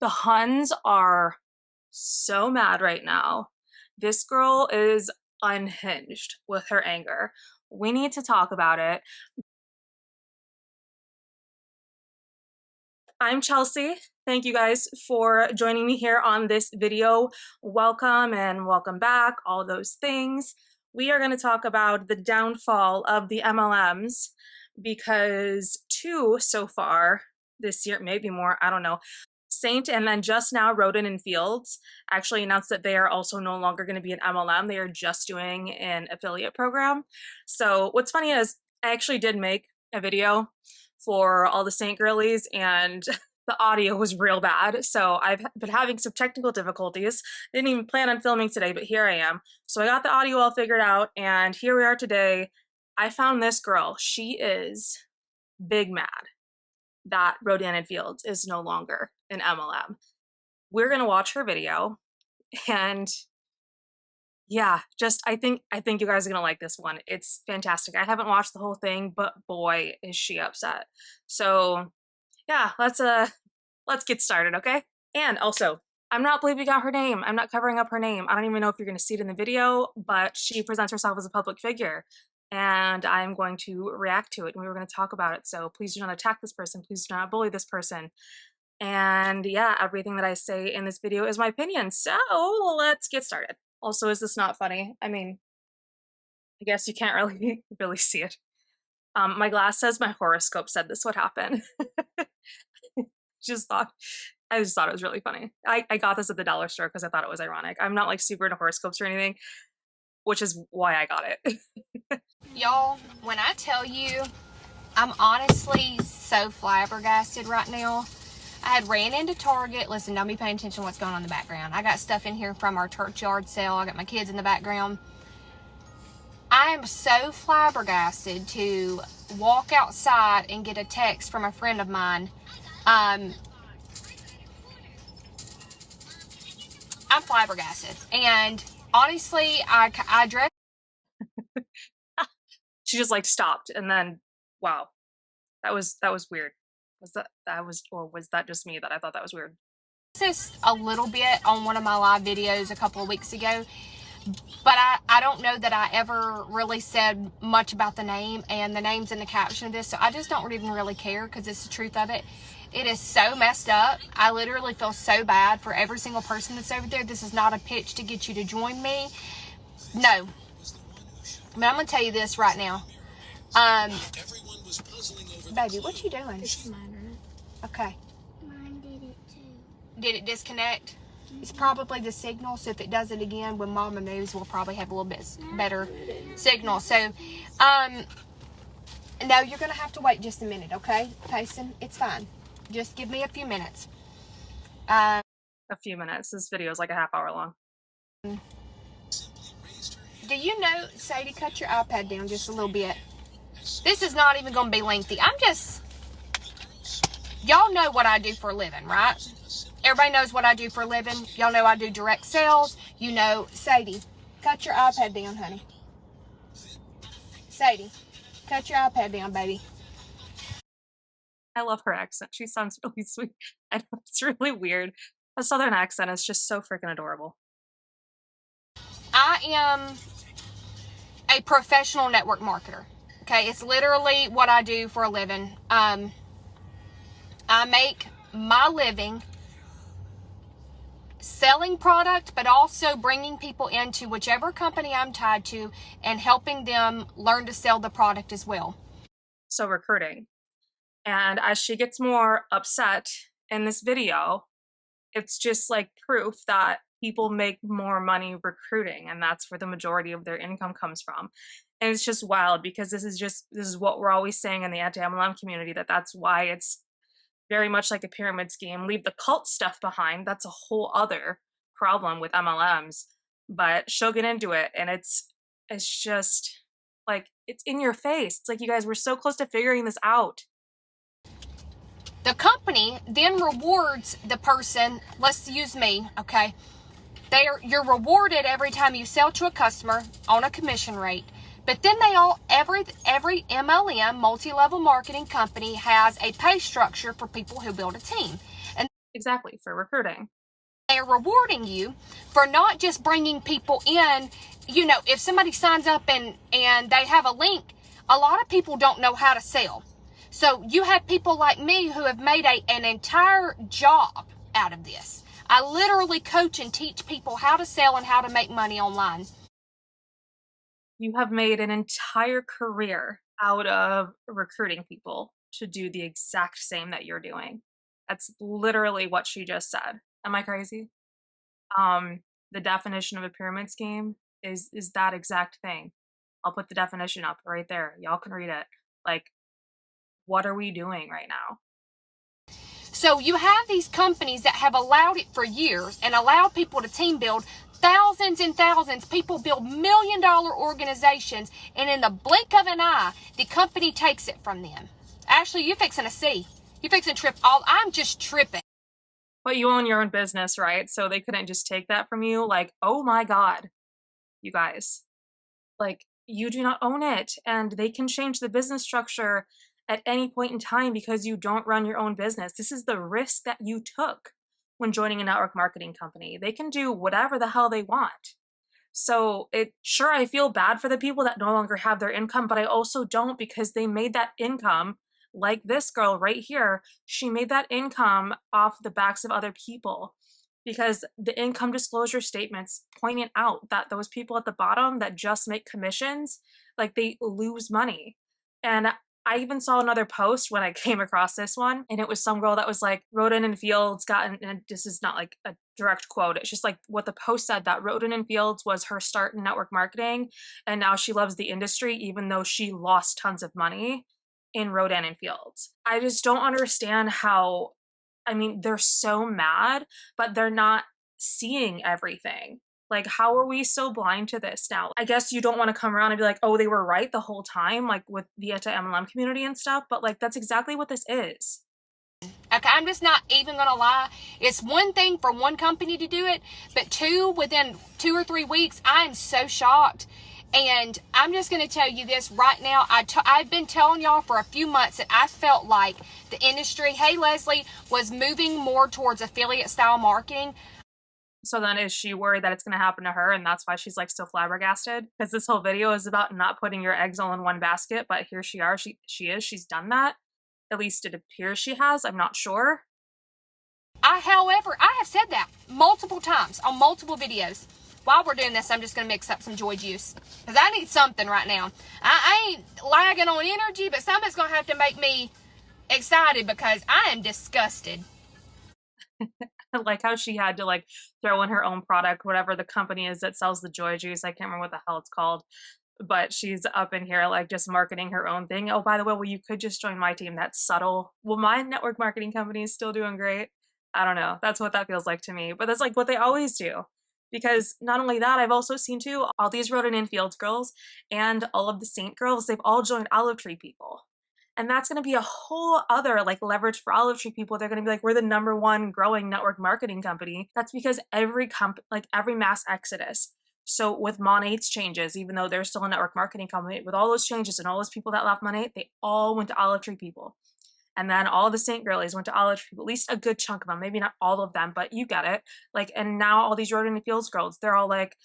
The Huns are so mad right now. This girl is unhinged with her anger. We need to talk about it. I'm Chelsea. Thank you guys for joining me here on this video. Welcome and welcome back, all those things. We are going to talk about the downfall of the MLMs because 2 so far this year, maybe more, I don't know. Saint and then just now Roden and Fields actually announced that they are also no longer going to be an MLM. They are just doing an affiliate program. So what's funny is I actually did make a video for all the Saint girlies and the audio was real bad. So I've been having some technical difficulties. Didn't even plan on filming today, but here I am. So I got the audio all figured out and here we are today. I found this girl. She is big mad that Rodan and Fields is no longer an MLM. We're gonna watch her video, and yeah, just I think you guys are gonna like this one. It's fantastic. I haven't watched the whole thing, but boy, is she upset. So yeah, let's get started, okay? And also, I'm not bleeping out her name. I'm not covering up her name. I don't even know if you're gonna see it in the video, but she presents herself as a public figure. And I'm going to react to it and we were going to talk about it. So please do not attack this person. Please do not bully this person. And yeah, everything that I say in this video is my opinion. So let's get started. Also, is this not funny? I mean, I guess you can't really see it. My glass says my horoscope said this would happen. I just thought it was really funny. I got this at the dollar store because I thought it was ironic. I'm not like super into horoscopes or anything, which is why I got it. Y'all, when I tell you, I'm honestly so flabbergasted right now. I had ran into Target. Listen, don't be paying attention to what's going on in the background. I got stuff in here from our church yard sale. I got my kids in the background. I am so flabbergasted to walk outside and get a text from a friend of mine. I'm flabbergasted. And honestly, I dressed. She just like stopped and then wow, that was weird. Was that just me that I thought that was weird? This a little bit on one of my live videos a couple of weeks ago, but I don't know that I ever really said much about the name, and the name's in the caption of this, so I just don't even really care because it's the truth of it. It is so messed up. I literally feel so bad for every single person that's over there. This is not a pitch to get you to join me. No. But I'm going to tell you this right now. Baby, what you doing? It's mine, right? Okay. Mine did it too. Did it disconnect? It's probably the signal, so if it does it again when Mama moves, we'll probably have a little bit better signal. So, no, you're going to have to wait just a minute, okay, Payson? It's fine. Just give me a few minutes. A few minutes. This video is like a half hour long. Do you know, Sadie, cut your iPad down just a little bit. This is not even going to be lengthy. Y'all know what I do for a living, right? Everybody knows what I do for a living. Y'all know I do direct sales. You know, Sadie, cut your iPad down, honey. Sadie, cut your iPad down, baby. I love her accent. She sounds really sweet. I know it's really weird. A southern accent is just so freaking adorable. I am a professional network marketer. Okay, it's literally what I do for a living. I make my living selling product, but also bringing people into whichever company I'm tied to and helping them learn to sell the product as well. So recruiting. And as she gets more upset in this video, it's just like proof that people make more money recruiting, and that's where the majority of their income comes from. And it's just wild because this is what we're always saying in the anti-MLM community, that's why it's very much like a pyramid scheme. Leave the cult stuff behind. That's a whole other problem with MLMs. But she'll get into it, and it's just like, it's in your face. It's like, you guys were so close to figuring this out. The company then rewards the person. Let's use me, okay? You're rewarded every time you sell to a customer on a commission rate. But then every MLM, multi-level marketing company, has a pay structure for people who build a team. And Exactly, for recruiting. They're rewarding you for not just bringing people in. You know, if somebody signs up and they have a link, a lot of people don't know how to sell. So you have people like me who have made an entire job out of this. I literally coach and teach people how to sell and how to make money online. You have made an entire career out of recruiting people to do the exact same that you're doing. That's literally what she just said. Am I crazy? The definition of a pyramid scheme is that exact thing. I'll put the definition up right there. Y'all can read it. Like, what are we doing right now? So you have these companies that have allowed it for years and allowed people to team build. Thousands and thousands, people build million-dollar organizations, and in the blink of an eye, the company takes it from them. Ashley, you're fixing to see. You're fixing to trip. I'm just tripping. But you own your own business, right? So they couldn't just take that from you. Like, oh my God, you guys. Like, you do not own it. And they can change the business structure at any point in time because you don't run your own business. This is the risk that you took when joining a network marketing company. They can do whatever the hell they want. So sure, I feel bad for the people that no longer have their income, but I also don't, because they made that income, like this girl right here, she made that income off the backs of other people, because the income disclosure statements pointed out that those people at the bottom that just make commissions, like, they lose money. And I even saw another post when I came across this one, and it was some girl that was like, Roden and Fields got, and this is not like a direct quote, it's just like what the post said, that Roden and Fields was her start in network marketing, and now she loves the industry even though she lost tons of money in Roden and Fields. I just don't understand how, I mean, they're so mad, but they're not seeing everything. Like, how are we so blind to this now? I guess you don't want to come around and be like, oh, they were right the whole time, like with the anti-MLM community and stuff, but like, that's exactly what this is. Okay, I'm just not even gonna lie. It's one thing for one company to do it, but within 2 or 3 weeks, I'm so shocked. And I'm just going to tell you this right now. I've been telling y'all for a few months that I felt like the industry, hey Leslie, was moving more towards affiliate style marketing. So then is she worried that it's going to happen to her, and that's why she's like so flabbergasted? Because this whole video is about not putting your eggs all in one basket, but here she's done that. At least it appears she has. I'm not sure. However, I have said that multiple times on multiple videos. While we're doing this, I'm just going to mix up some joy juice, because I need something right now. I ain't lagging on energy, but something's going to have to make me excited, because I am disgusted. Like how she had to like throw in her own product, whatever the company is that sells the joy juice. I can't remember what the hell it's called, but she's up in here like just marketing her own thing. Oh, by the way, well, you could just join my team. That's subtle. Well, my network marketing company is still doing great. I don't know. That's what that feels like to me. But that's like what they always do. Because not only that, I've also seen too, all these Roden and Fields girls and all of the Saint girls, they've all joined Olive Tree people. And that's going to be a whole other like leverage for Olive Tree people. They're going to be like, we're the #1 growing network marketing company. That's because every mass exodus. So with Mon8's changes, even though they're still a network marketing company, with all those changes and all those people that left Mon8, they all went to Olive Tree people. And then all the Saint girlies went to Olive Tree people, at least a good chunk of them, maybe not all of them, but you get it. Like, and now all these Roden and Fields girls, they're all like,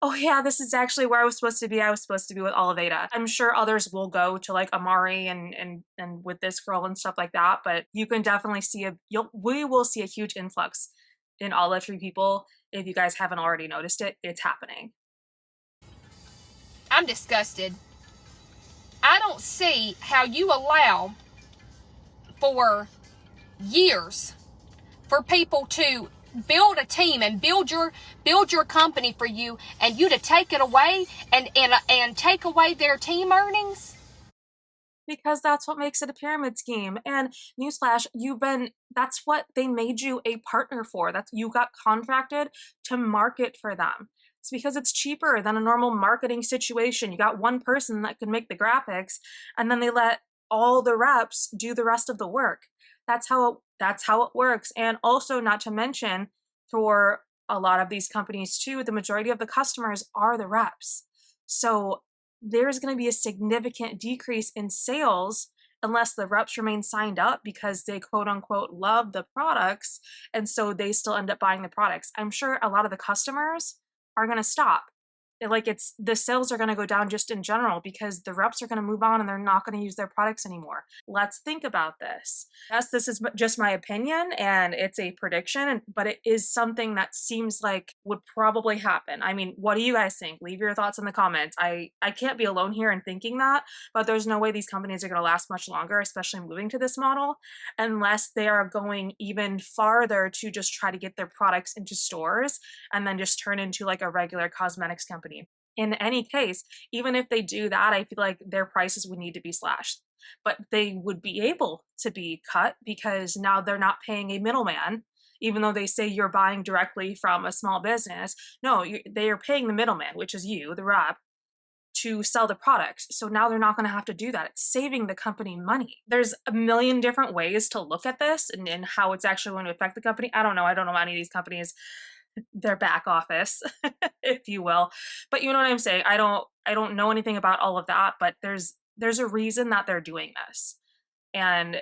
oh yeah, this is actually where I was supposed to be. I was supposed to be with Oliveda. I'm sure others will go to like Amari and with this girl and stuff like that, but you can definitely see we will see a huge influx in Olive Tree people. If you guys haven't already noticed it, it's happening. I'm disgusted. I don't see how you allow for years for people to build a team and build your company for you, and you to take it away and take away their team earnings. Because that's what makes it a pyramid scheme. And newsflash, that's what they made you a partner for. You got contracted to market for them. It's because it's cheaper than a normal marketing situation. You got one person that could make the graphics, and then they let all the reps do the rest of the work. That's how it works. And also, not to mention, for a lot of these companies too, the majority of the customers are the reps. So there's going to be a significant decrease in sales unless the reps remain signed up because they quote unquote love the products, and so they still end up buying the products. I'm sure a lot of the customers are going to stop. Like, it's the sales are going to go down just in general because the reps are going to move on and they're not going to use their products anymore. Let's think about this. Yes, this is just my opinion and it's a prediction, but it is something that seems like would probably happen. I mean, what do you guys think? Leave your thoughts in the comments. I can't be alone here in thinking that, but there's no way these companies are going to last much longer, especially moving to this model, unless they are going even farther to just try to get their products into stores and then just turn into like a regular cosmetics company. In any case, even if they do that, I feel like their prices would need to be slashed, but they would be able to be cut because now they're not paying a middleman. Even though they say you're buying directly from a small business, no, they are paying the middleman, which is you, the rep, to sell the products. So now they're not going to have to do that. It's saving the company money. There's a million different ways to look at this and how it's actually going to affect the company. I don't know any of these companies, their back office, if you will. But you know what I'm saying? I don't know anything about all of that, but there's a reason that they're doing this. And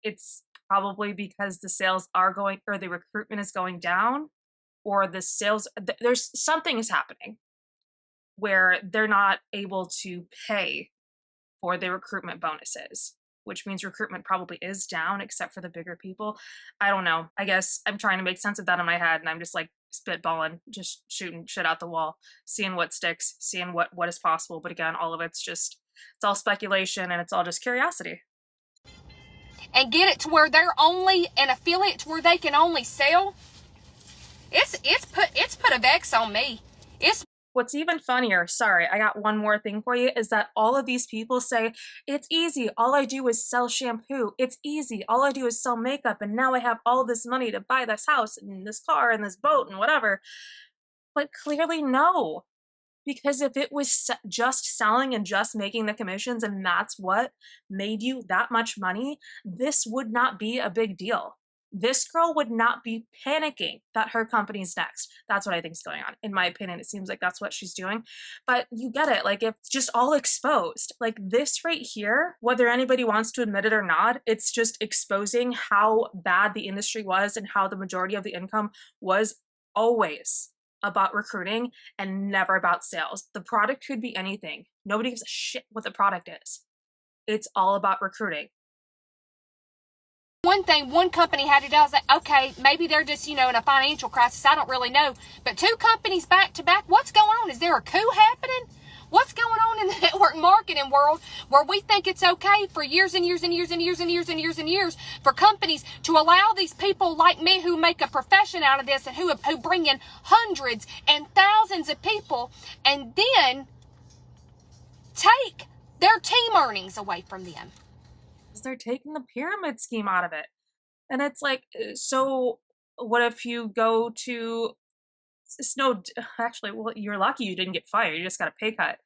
it's probably because the sales are going, or the recruitment is going down, or the sales, there's something is happening where they're not able to pay for the recruitment bonuses, which means recruitment probably is down except for the bigger people. I don't know. I guess I'm trying to make sense of that in my head and I'm just like spitballing, just shooting shit out the wall, seeing what sticks, seeing what is possible. But again, all of it's all speculation and it's all just curiosity. And get it to where they're only an affiliate to where they can only sell. It's put a vex on me. What's even funnier, sorry, I got one more thing for you, is that all of these people say, it's easy, all I do is sell shampoo, it's easy, all I do is sell makeup, and now I have all this money to buy this house, and this car, and this boat, and whatever. But clearly no, because if it was just selling and just making the commissions, and that's what made you that much money, this would not be a big deal. This girl would not be panicking that her company's next. That's what I think is going on. In my opinion, it seems like that's what she's doing. But you get it. Like, it's just all exposed. Like, this right here, whether anybody wants to admit it or not, it's just exposing how bad the industry was and how the majority of the income was always about recruiting and never about sales. The product could be anything. Nobody gives a shit what the product is. It's all about recruiting. One thing one company had to do, I was like, okay, maybe they're just, in a financial crisis. I don't really know. But two companies back to back, what's going on? Is there a coup happening? What's going on in the network marketing world where we think it's okay for years and years and years and years and years and years and years for companies to allow these people like me who make a profession out of this and who bring in hundreds and thousands of people and then take their team earnings away from them? They're taking the pyramid scheme out of it. And it's like, so what if you go to actually, well, you're lucky you didn't get fired. You just got a pay cut.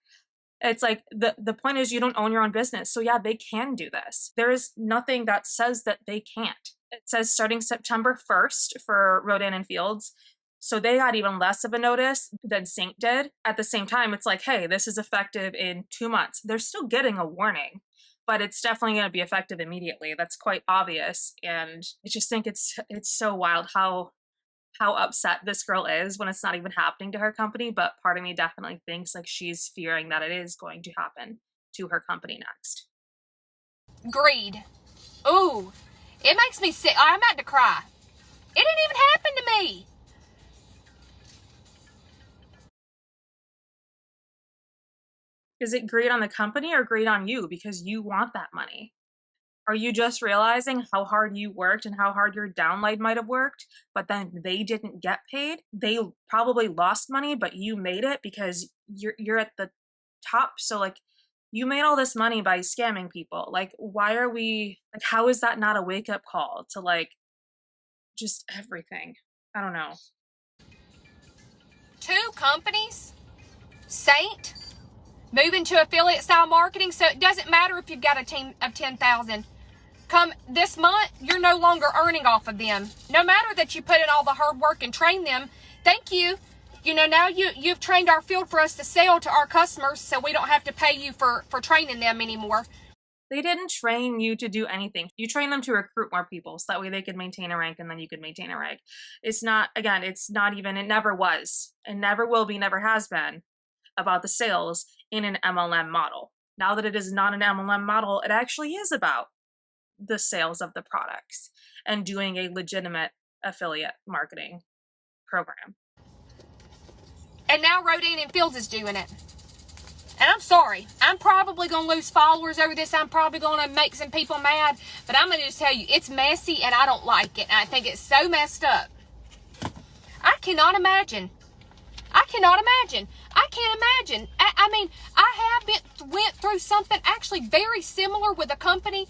It's like the point is you don't own your own business. So yeah, they can do this. There is nothing that says that they can't. It says starting September 1st for Rodan and Fields. So they got even less of a notice than Sync did. At the same time, it's like, hey, this is effective in 2 months. They're still getting a warning, but it's definitely going to be effective immediately. That's quite obvious. And I just think it's so wild how upset this girl is when it's not even happening to her company. But part of me definitely thinks like she's fearing that it is going to happen to her company next. Greed. Ooh, it makes me sick. I'm about to cry. It didn't even happen to me. Is it greed on the company or greed on you because you want that money? Are you just realizing how hard you worked and how hard your downline might have worked, but then they didn't get paid? They probably lost money, but you made it because you're at the top. So like, you made all this money by scamming people. Like, why are we, like, how is that not a wake-up call to like just everything? I don't know. 2 companies, Saint, moving to affiliate style marketing. So it doesn't matter if you've got a team of 10,000. Come this month, you're no longer earning off of them. No matter that you put in all the hard work and train them. Thank you. Now you've trained our field for us to sell to our customers, so we don't have to pay you for training them anymore. They didn't train you to do anything. You train them to recruit more people so that way they could maintain a rank and then you could maintain a rank. It's not, again, it's not even, it never was, and never will be, never has been about the sales in an MLM model. Now that it is not an MLM model, it actually is about the sales of the products and doing a legitimate affiliate marketing program. And now Rodan and Fields is doing it. And I'm sorry, I'm probably going to lose followers over this. I'm probably going to make some people mad. But I'm going to just tell you, it's messy and I don't like it. And I think it's so messed up. I cannot imagine. I can't imagine. I mean, I have went through something actually very similar with a company.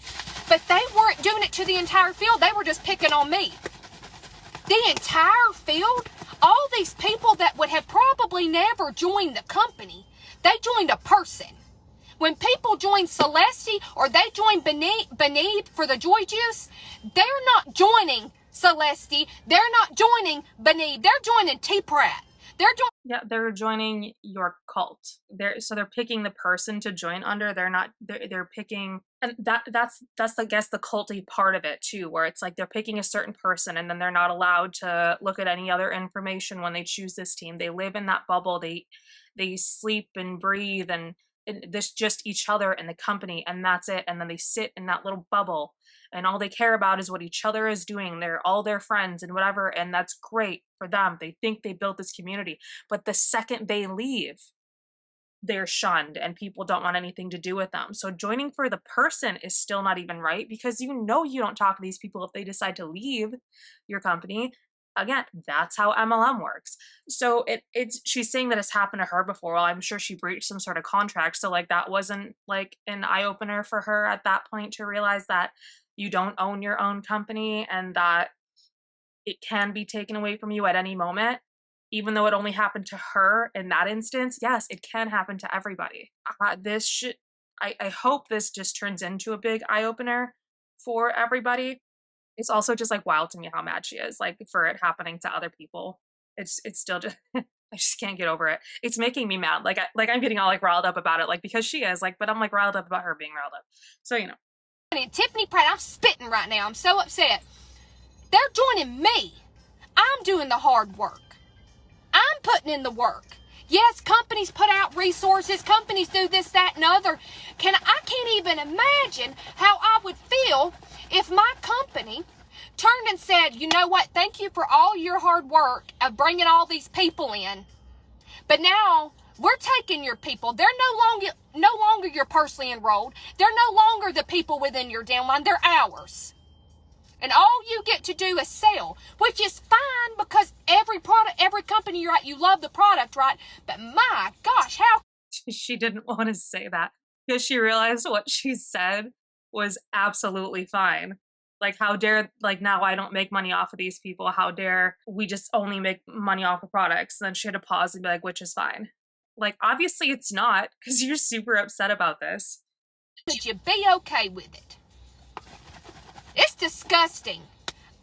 But they weren't doing it to the entire field. They were just picking on me. The entire field, all these people that would have probably never joined the company, they joined a person. When people join Scarcity or they join Beneath for the Joy Juice, they're not joining Scarcity. They're not joining Beneath. They're joining T-Prat. They're joining your cult. They're picking the person to join under. They're picking, and that's I guess the culty part of it too, where it's like they're picking a certain person and then they're not allowed to look at any other information when they choose this team. They live in that bubble. They sleep and breathe and this just each other and the company, and that's it. And then they sit in that little bubble and all they care about is what each other is doing. They're all their friends and whatever, and that's great for them. They think they built this community, but the second they leave, they're shunned and people don't want anything to do with them. So joining for the person is still not even right, because you don't talk to these people if they decide to leave your company. Again, that's how MLM works. So she's saying that it's happened to her before. Well, I'm sure she breached some sort of contract. So like that wasn't like an eye-opener for her at that point to realize that you don't own your own company and that it can be taken away from you at any moment. Even though it only happened to her in that instance, yes, it can happen to everybody. I hope this just turns into a big eye-opener for everybody. It's also just like wild to me how mad she is, like, for it happening to other people. It's still just, I just can't get over it. It's making me mad. Like I'm getting all like riled up about it, like because she is like, but I'm like riled up about her being riled up. So, you know. And Tiffany Pratt, I'm spitting right now. I'm so upset. They're joining me. I'm doing the hard work. I'm putting in the work. Yes, companies put out resources. Companies do this, that, and other. I can't even imagine how I would feel if my company turned and said, you know what, thank you for all your hard work of bringing all these people in. But now we're taking your people. They're no longer your personally enrolled. They're no longer the people within your downline. They're ours. And all you get to do is sell, which is fine because every company you're at, you love the product, right? But my gosh, how... She didn't want to say that because she realized what she said was absolutely fine. Like, how dare, like, now I don't make money off of these people. How dare we just only make money off of products? And then she had to pause and be like, which is fine. Like, obviously it's not, because you're super upset about this. Would you be okay with it? It's disgusting.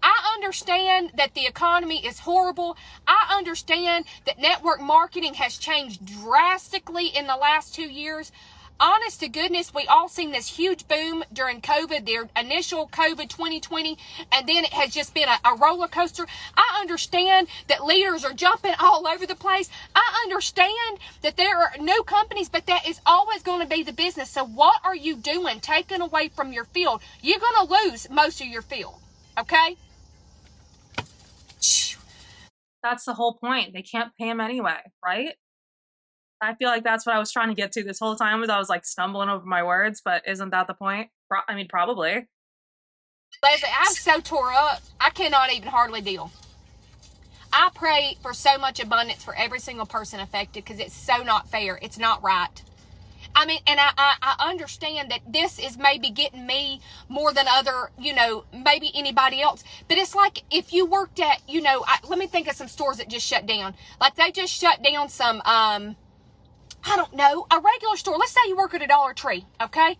I understand that the economy is horrible. I understand that network marketing has changed drastically in the last 2 years. Honest to goodness, we all seen this huge boom during COVID, the initial COVID 2020, and then it has just been a roller coaster. I understand that leaders are jumping all over the place. I understand that there are new companies, but that is always going to be the business. So what are you doing taking away from your field? You're going to lose most of your field, okay? That's the whole point. They can't pay them anyway, right? I feel like that's what I was trying to get to this whole time, was I was like stumbling over my words, but isn't that the point? I mean, probably. Leslie, I'm so tore up. I cannot even hardly deal. I pray for so much abundance for every single person affected because it's so not fair. It's not right. I mean, and I understand that this is maybe getting me more than other, maybe anybody else. But it's like if you worked at, let me think of some stores that just shut down. Like they just shut down some, I don't know, a regular store. Let's say you work at a Dollar Tree, okay?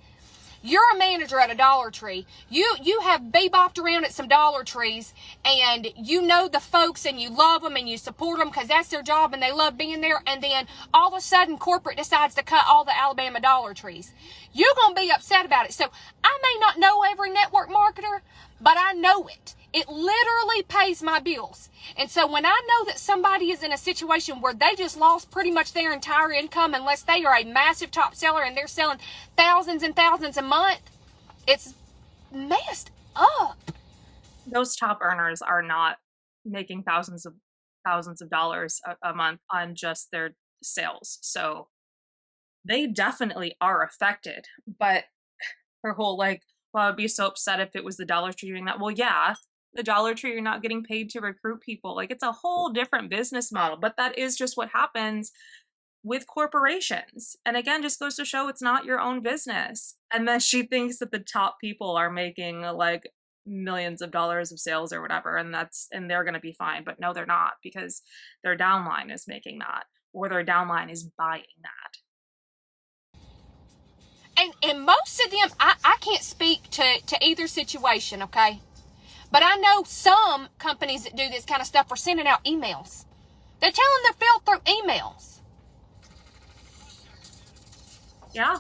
You're a manager at a Dollar Tree. You have bebopped around at some Dollar Trees, and you know the folks, and you love them, and you support them because that's their job, and they love being there. And then all of a sudden, corporate decides to cut all the Alabama Dollar Trees. You're going to be upset about it. So I may not know every network marketer, but I know it. It literally pays my bills. And so when I know that somebody is in a situation where they just lost pretty much their entire income, unless they are a massive top seller and they're selling thousands and thousands a month, it's messed up. Those top earners are not making thousands of dollars a month on just their sales. So they definitely are affected. But her whole like, well, I'd be so upset if it was the Dollar Tree doing that. Well, yeah, the Dollar Tree, you're not getting paid to recruit people. Like, it's a whole different business model, but that is just what happens with corporations. And again, just goes to show it's not your own business. And then she thinks that the top people are making like millions of dollars of sales or whatever, and they're going to be fine. But no, they're not, because their downline is making that, or their downline is buying that. And most of them, I can't speak to either situation, okay? But I know some companies that do this kind of stuff are sending out emails. They're telling their field through emails. Yeah.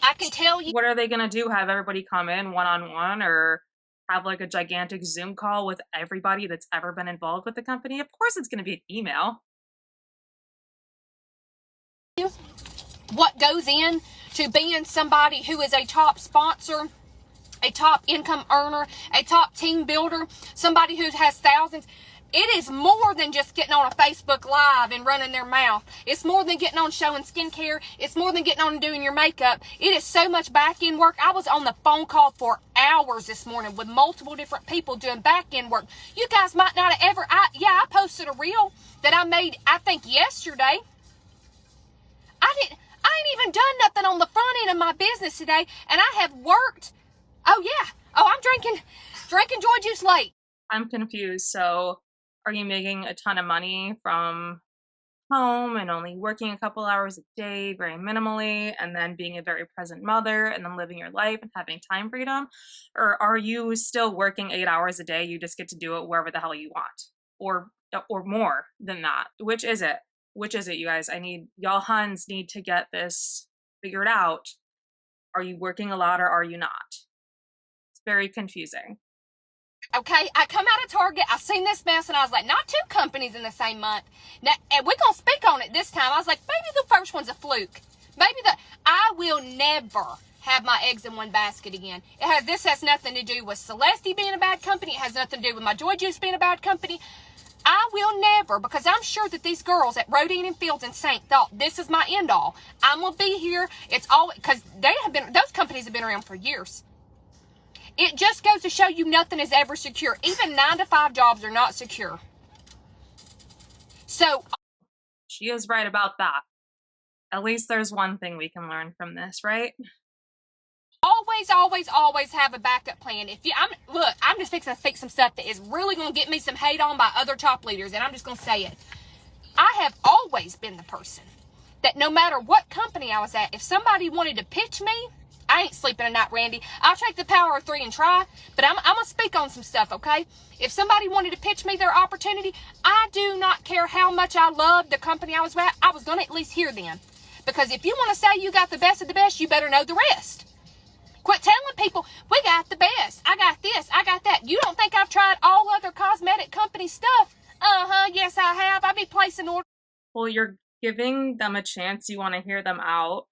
I can tell you. What are they going to do? Have everybody come in one-on-one, or have like a gigantic Zoom call with everybody that's ever been involved with the company? Of course it's going to be an email. What goes in to being somebody who is a top sponsor, a top income earner, a top team builder, somebody who has thousands. It is more than just getting on a Facebook Live and running their mouth. It's more than getting on showing skincare. It's more than getting on and doing your makeup. It is so much back-end work. I was on the phone call for hours this morning with multiple different people doing back-end work. You guys might not have ever, I posted a reel that I made, I think yesterday. I ain't even done nothing on the front end of my business today, and I have worked. Oh yeah. Oh, I'm drinking Joy Juice late. I'm confused. So are you making a ton of money from home and only working a couple hours a day, very minimally, and then being a very present mother, and then living your life and having time freedom? Or are you still working 8 hours a day? You just get to do it wherever the hell you want, or more than that. Which is it? Which is it, you guys? Y'all Huns need to get this figured out. Are you working a lot, or are you not? It's very confusing. Okay, I come out of Target, I seen this mess, and I was like, not 2 companies in the same month. Now, and we're going to speak on it this time. I was like, maybe the first one's a fluke. I will never have my eggs in one basket again. This has nothing to do with Celeste being a bad company. It has nothing to do with my Joy Juice being a bad company. I will never, because I'm sure that these girls at Rodin and Fields and Saint thought this is my end all. I'm going to be here. It's all, because those companies have been around for years. It just goes to show you nothing is ever secure. Even 9-to-5 jobs are not secure. So she is right about that. At least there's one thing we can learn from this, right? Always have a backup plan. I'm just fixing to speak some stuff that is really going to get me some hate on by other top leaders, and I'm just going to say it. I have always been the person that no matter what company I was at, if somebody wanted to pitch me, I ain't sleeping at night, Randy. I'll take the power of 3 and try, but I'm going to speak on some stuff, okay? If somebody wanted to pitch me their opportunity, I do not care how much I loved the company I was at, I was going to at least hear them. Because if you want to say you got the best of the best, you better know the rest. Quit telling people, we got the best. I got this, I got that. You don't think I've tried all other cosmetic company stuff? Yes I have. I be placing orders. Well, you're giving them a chance. You want to hear them out,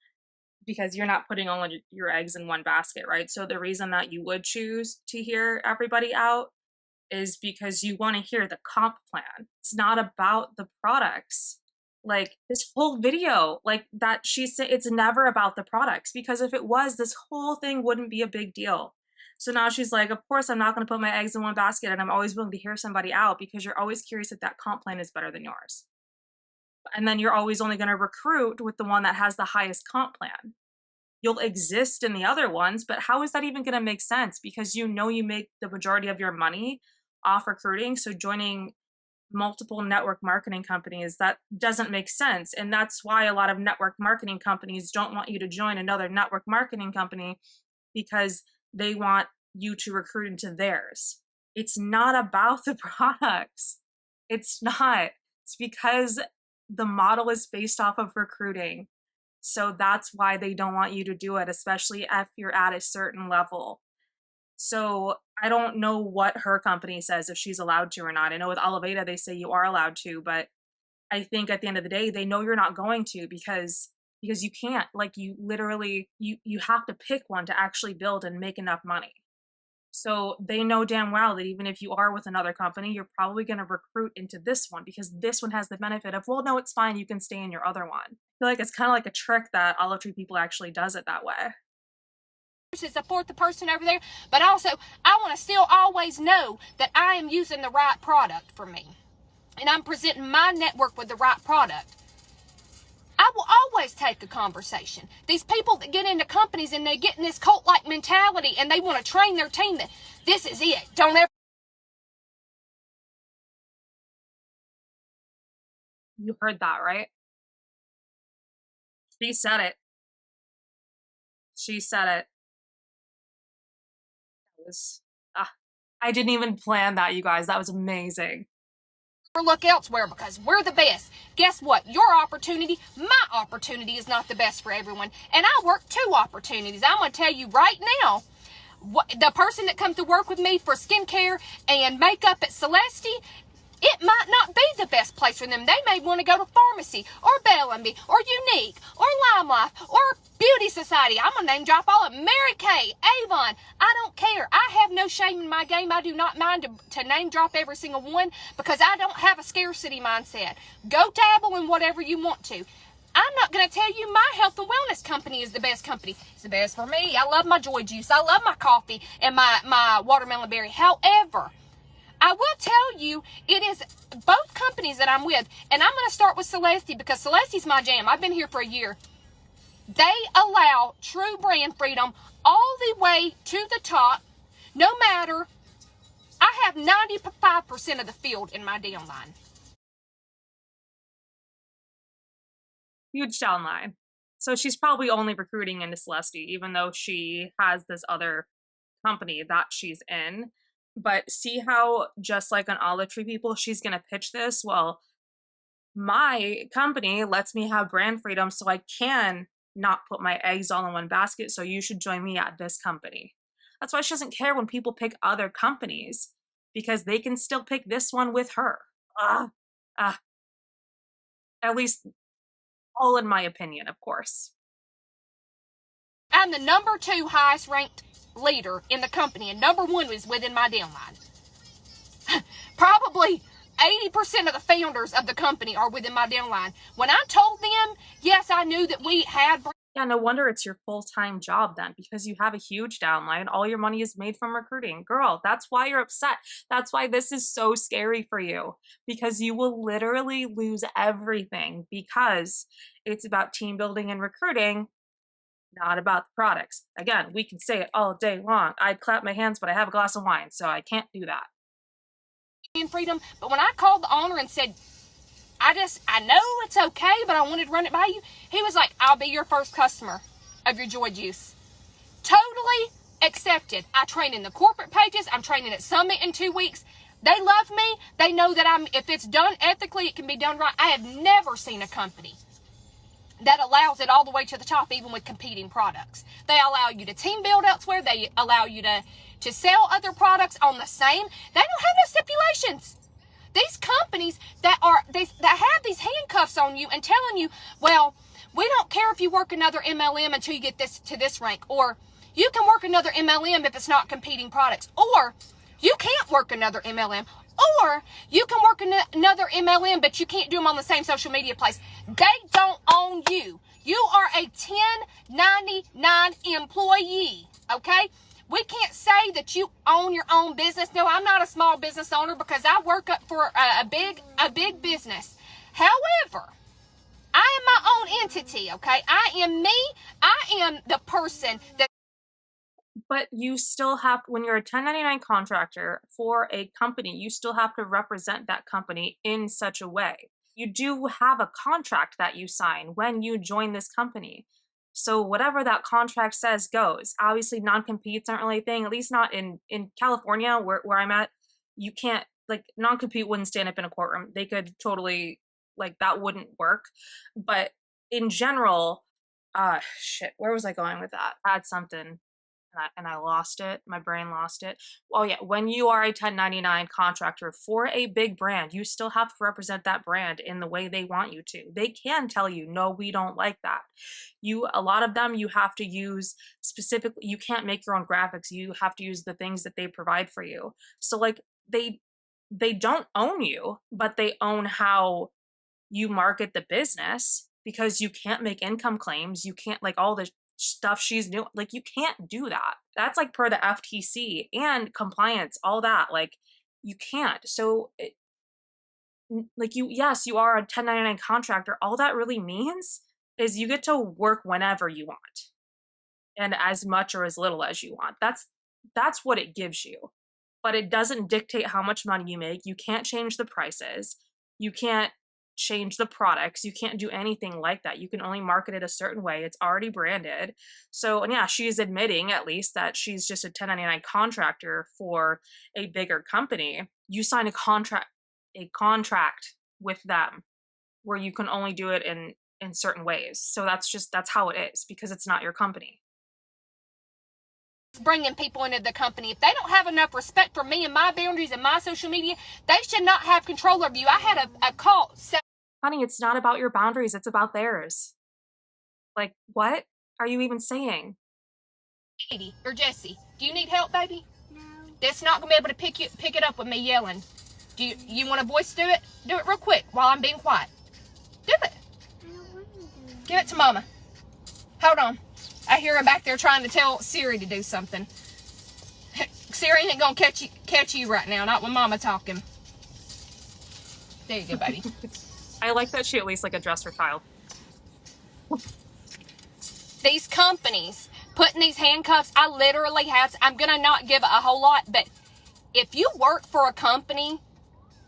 because you're not putting all of your eggs in one basket, right? So the reason that you would choose to hear everybody out is because you want to hear the comp plan. It's not about the products. Like, this whole video, like that she said, it's never about the products, because if it was, this whole thing wouldn't be a big deal. So now she's like, of course I'm not going to put my eggs in one basket, and I'm always willing to hear somebody out, because you're always curious if that comp plan is better than yours. And then you're always only going to recruit with the one that has the highest comp plan. You'll exist in the other ones, but how is that even going to make sense? Because you make the majority of your money off recruiting. So joining multiple network marketing companies. That doesn't make sense. And that's why a lot of network marketing companies don't want you to join another network marketing company, because they want you to recruit into theirs. It's not about the products. It's not. It's because the model is based off of recruiting. So that's why they don't want you to do it, especially if you're at a certain level. So I don't know what her company says, if she's allowed to or not. I know with Elevata, they say you are allowed to, but I think at the end of the day, they know you're not going to, because you can't. Like, you literally, you have to pick one to actually build and make enough money. So they know damn well that even if you are with another company, you're probably going to recruit into this one, because this one has the benefit of, well, no, it's fine, you can stay in your other one. I feel like it's kind of like a trick that Olive Tree People actually does it that way. To support the person over there, but also I want to still always know that I am using the right product for me, and I'm presenting my network with the right product. I will always take a conversation. These people that get into companies and they get in this cult-like mentality and they want to train their team that this is it. Don't ever. You heard that, right? She said it. She said it. I didn't even plan that, you guys. That was amazing. Look elsewhere because we're the best. Guess what? Your opportunity, my opportunity is not the best for everyone. And I work 2 opportunities. I'm going to tell you right now, the person that comes to work with me for skincare and makeup at Scarcity, it might not be the best place for them. They may want to go to Pharmacy or Bellamy or Unique or Lime Life or Beauty Society. I'm going to name drop all of them. Mary Kay, Avon. I don't care. I have no shame in my game. I do not mind to name drop every single one, because I don't have a scarcity mindset. Go dabble in whatever you want to. I'm not going to tell you my health and wellness company is the best company. It's the best for me. I love my Joy Juice. I love my coffee and my watermelon berry. However, I will tell you, it is both companies that I'm with, and I'm going to start with Scarcity because Scarcity's my jam. I've been here for a year. They allow true brand freedom all the way to the top, no matter. I have 95% of the field in my downline. Huge downline. So she's probably only recruiting into Scarcity, even though she has this other company that she's in. But see how, just like on Olive Tree People, she's going to pitch this? Well, my company lets me have brand freedom, so I can not put my eggs all in one basket, so you should join me at this company. That's why she doesn't care when people pick other companies, because they can still pick this one with her. At least, all in my opinion, of course. I'm the number 2 highest ranked leader in the company, and number 1 is within my downline. Probably 80% of the founders of the company are within my downline. When I told them, yes, I knew that we had. Yeah, no wonder it's your full-time job then, because you have a huge downline. All your money is made from recruiting. Girl, that's why you're upset. That's why this is so scary for you, because you will literally lose everything, because it's about team building and recruiting, not about the products. Again, we can say it all day long. I'd clap my hands, but I have a glass of wine, so I can't do that. Freedom, but when I called the owner and said, I know it's okay, but I wanted to run it by you, he was like, I'll be your first customer of your Joy Juice. Totally accepted. I train in the corporate pages. I'm training at Summit in 2 weeks. They love me. They know that if it's done ethically, it can be done right. I have never seen a company that allows it all the way to the top, even with competing products. They allow you to team build elsewhere. They allow you to sell other products on the same. They don't have no stipulations. These companies that have these handcuffs on you and telling you, well, we don't care if you work another MLM until you get to this rank, or you can work another MLM if it's not competing products, or you can't work another MLM, or you can work another MLM, but you can't do them on the same social media place. They don't own you. You are a 1099 employee, okay? We can't say that you own your own business. No, I'm not a small business owner because I work up for a big business. However, I am my own entity, okay? I am me. I am the person that... But you still have, when you're a 1099 contractor for a company, you still have to represent that company in such a way. You do have a contract that you sign when you join this company. So whatever that contract says goes. Obviously, non-competes aren't really a thing, at least not in California where I'm at. You can't, like, non-compete wouldn't stand up in a courtroom. They could totally, like, that wouldn't work. But in general, shit, where was I going with that? I had something and I lost it. My brain lost it. Oh yeah, when you are a 1099 contractor for a big brand, you still have to represent that brand in the way they want you to. They can tell you, no, we don't like that. A lot of them, you have to use specifically, you can't make your own graphics. You have to use the things that they provide for you. So like they don't own you, but they own how you market the business, because you can't make income claims. You can't, like, all the stuff she's doing, like, you can't do that. That's like per the FTC and compliance, all that. Like, you can't. So like, yes, you are a 1099 contractor. All that really means is you get to work whenever you want and as much or as little as you want. That's what it gives you. But it doesn't dictate how much money you make. You can't change the prices. You can't change the products. You can't do anything like that. You can only market it a certain way. It's already branded. So, and yeah, she's admitting at least that she's just a 1099 contractor for a bigger company. You sign a contract with them where you can only do it in certain ways. So that's how it is, because it's not your company. Bringing people into the company. If they don't have enough respect for me and my boundaries and my social media, they should not have control of you. I had a call. Honey, it's not about your boundaries. It's about theirs. Like, what are you even saying? Katie or Jesse, do you need help, baby? No. That's not gonna be able to pick it up with me yelling. Do you want a voice to do it? Do it real quick while I'm being quiet. Do it. I don't want to do it. Give it to Mama. Hold on. I hear her back there trying to tell Siri to do something. Siri ain't gonna catch you right now, not with Mama talking. There you go, baby. I like that she at least, like, addressed her child. These companies putting these handcuffs, I literally have, I'm gonna not give a whole lot, but if you work for a company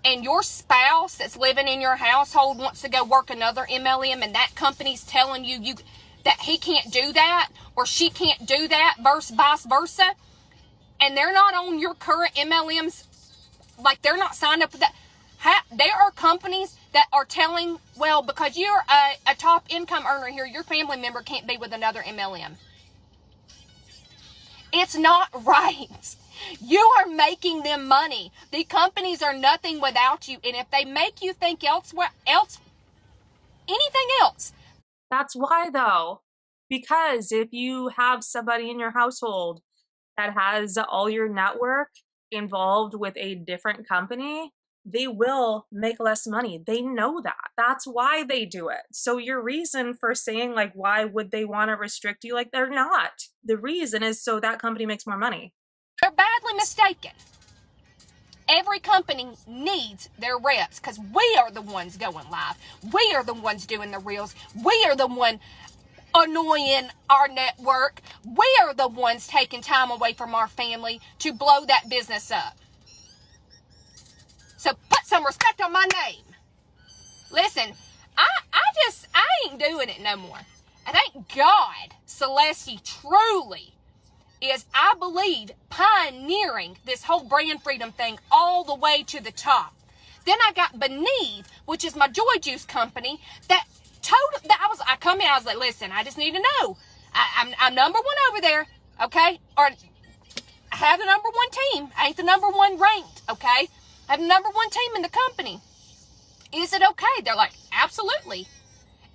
and your spouse that's living in your household wants to go work another MLM and that company's telling you that he can't do that or she can't do that, vice versa, and they're not on your current MLMs, like they're not signed up with that. There are companies that are telling, well, because you're a top income earner here, your family member can't be with another MLM. It's not right. You are making them money. The companies are nothing without you. And if they make you think anything else. That's why, though. Because if you have somebody in your household that has all your network involved with a different company, they will make less money. They know that. That's why they do it. So your reason for saying, like, why would they want to restrict you? Like, they're not. The reason is so that company makes more money. They're badly mistaken. Every company needs their reps because we are the ones going live. We are the ones doing the reels. We are the one annoying our network. We are the ones taking time away from our family to blow that business up. So put some respect on my name. Listen, I ain't doing it no more. And thank God Celeste truly is, I believe, pioneering this whole brand freedom thing all the way to the top. Then I got Beneath, which is my Joy Juice company, I was like, listen, I just need to know. I'm number one over there, okay? Or I have the number one team. I ain't the number one ranked, okay? I have the number one team in the company. Is it okay? They're like, absolutely.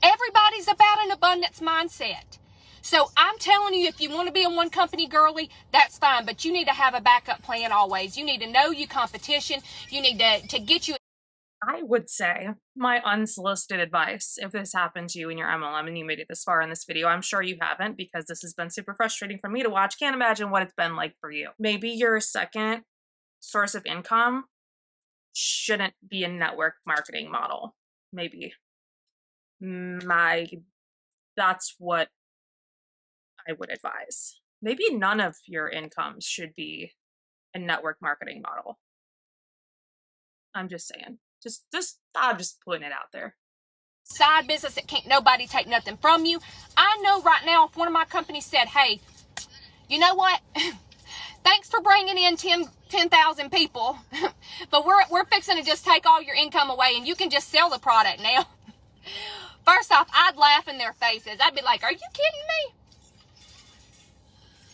Everybody's about an abundance mindset. So I'm telling you, if you want to be a one company girly, that's fine. But you need to have a backup plan always. You need to know your competition. You need to get you. I would say my unsolicited advice, if this happened to you in your MLM and you made it this far in this video, I'm sure you haven't, because this has been super frustrating for me to watch. Can't imagine what it's been like for you. Maybe your second source of income shouldn't be a network marketing model. Maybe. That's what I would advise. maybe none of your incomes should be a network marketing model. I'm just saying. I'm just putting it out there. Side business that can't nobody take nothing from you. I know right now if one of my companies said, hey, you know what? Thanks for bringing in 10,000 people, but we're fixing to just take all your income away and you can just sell the product now. First off, I'd laugh in their faces. I'd be like, are you kidding me?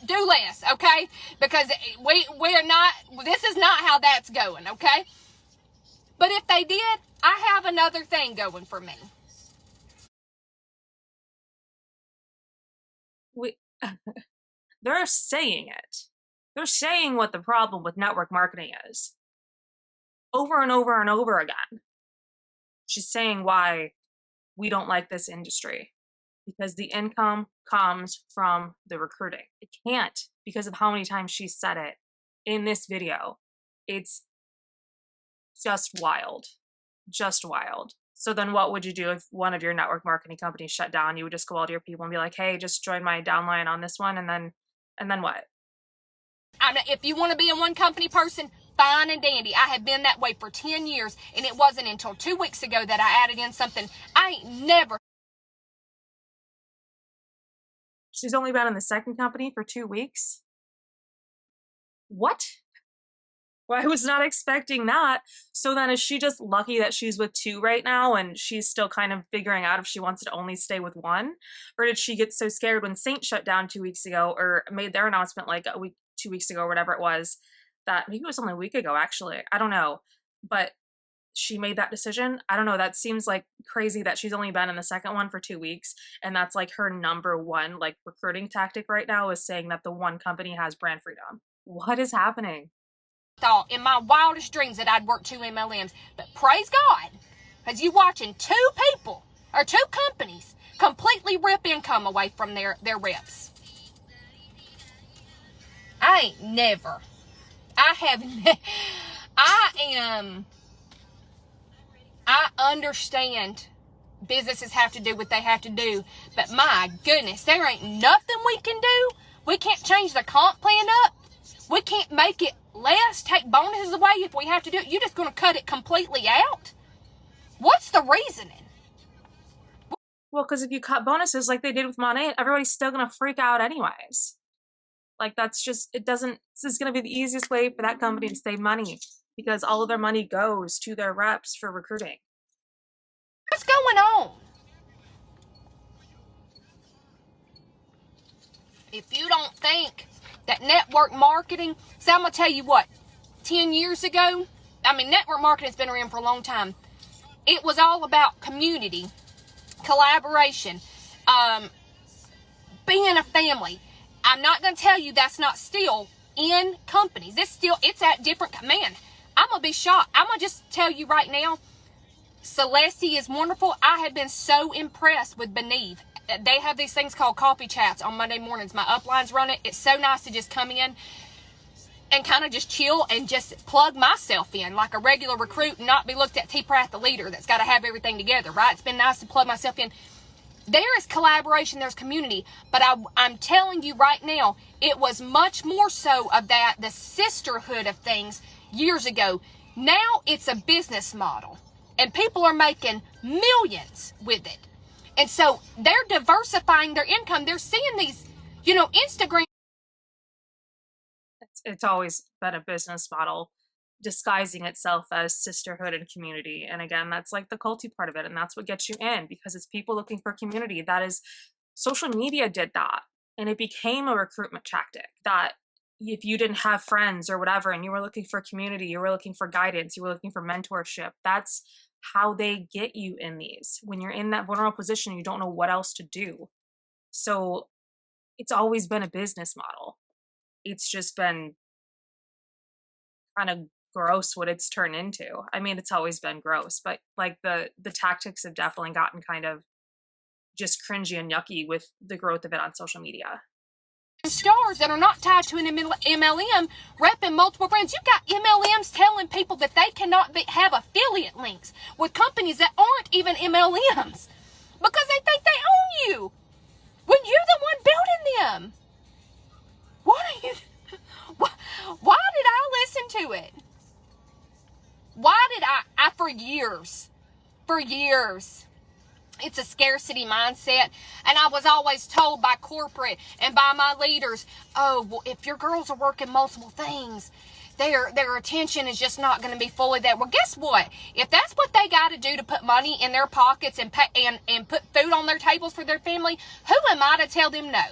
Do less, okay? Because we're not, this is not how that's going, okay? But if they did, I have another thing going for me. They're saying it. They're saying what the problem with network marketing is. Over and over and over again. She's saying why we don't like this industry. Because the income comes from the recruiting. It can't, because of how many times she said it in this video. It's just wild. Just wild. So then what would you do if one of your network marketing companies shut down? You would just go out to your people and be like, hey, just join my downline on this one, and then what? If you want to be a one company person, fine and dandy. I have been that way for 10 years, and it wasn't until 2 weeks ago that I added in something. I ain't never. She's only been in the second company for 2 weeks? What? Well, I was not expecting that. So then is she just lucky that she's with 2 right now and she's still kind of figuring out if she wants to only stay with 1? Or did she get so scared when Saint shut down 2 weeks ago, or made their announcement like 2 weeks ago or whatever it was, that maybe it was only a week ago actually, I don't know, but she made that decision? I don't know, that seems like crazy that she's only been in the second one for 2 weeks, and that's like her number one like recruiting tactic right now, is saying that the one company has brand freedom. What is happening? Thought in my wildest dreams that I'd work 2 MLMs, but praise God, as you watching 2 people or 2 companies completely rip income away from their reps. I ain't never. I understand businesses have to do what they have to do, but my goodness, there ain't nothing we can do. We can't change the comp plan up. We can't make it less, take bonuses away if we have to do it. You're just going to cut it completely out? What's the reasoning? Well, because if you cut bonuses like they did with Monet, everybody's still going to freak out anyways. Like, that's just, this is going to be the easiest way for that company to save money, because all of their money goes to their reps for recruiting. What's going on? If you don't think that network marketing, so I'm going to tell you what, 10 years ago, network marketing has been around for a long time. It was all about community, collaboration, being a family. I'm not going to tell you that's not still in companies. It's at different, man, I'm going to be shocked. I'm going to just tell you right now, Scarcity is wonderful. I have been so impressed with Benieve. They have these things called coffee chats on Monday mornings. My uplines run it. It's so nice to just come in and kind of just chill and just plug myself in like a regular recruit and not be looked at T. Pratt, the leader that's got to have everything together, right? It's been nice to plug myself in. There is collaboration, there's community, but I'm telling you right now, it was much more so of that, the sisterhood of things years ago. Now it's a business model, and people are making millions with it. And so they're diversifying their income. They're seeing these, Instagram. It's always been a business model disguising itself as sisterhood and community. And again, that's like the culty part of it. And that's what gets you in, because it's people looking for community. That is, social media did that. And it became a recruitment tactic that if you didn't have friends or whatever, and you were looking for community, you were looking for guidance, you were looking for mentorship, that's how they get you in these. When you're in that vulnerable position, you don't know what else to do. So it's always been a business model. It's just been kind of gross what it's turned into. It's always been gross, but like the tactics have definitely gotten kind of just cringy and yucky with the growth of it on social media. Stars that are not tied to an MLM repping multiple brands. You've got MLMs telling people that they cannot have affiliate links with companies that aren't even MLMs because they think they own you when you're the one building them. What are you... Why did I listen to it? Why did I for years, it's a scarcity mindset, and I was always told by corporate and by my leaders, oh, well, if your girls are working multiple things, their attention is just not going to be fully there. Well, guess what? If that's what they got to do to put money in their pockets and put food on their tables for their family, who am I to tell them no?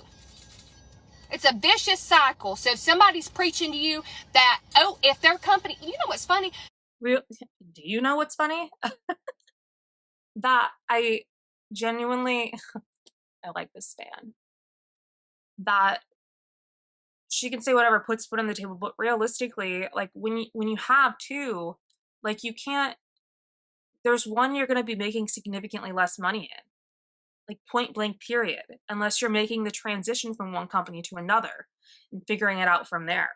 It's a vicious cycle. So if somebody's preaching to you that, oh, if their company, you know what's funny? Do you know what's funny? That I genuinely, I like this fan. That she can say whatever, puts foot on the table, but realistically, like when you have two, like you can't. There's one you're going to be making significantly less money in, like point blank period, unless you're making the transition from one company to another and figuring it out from there,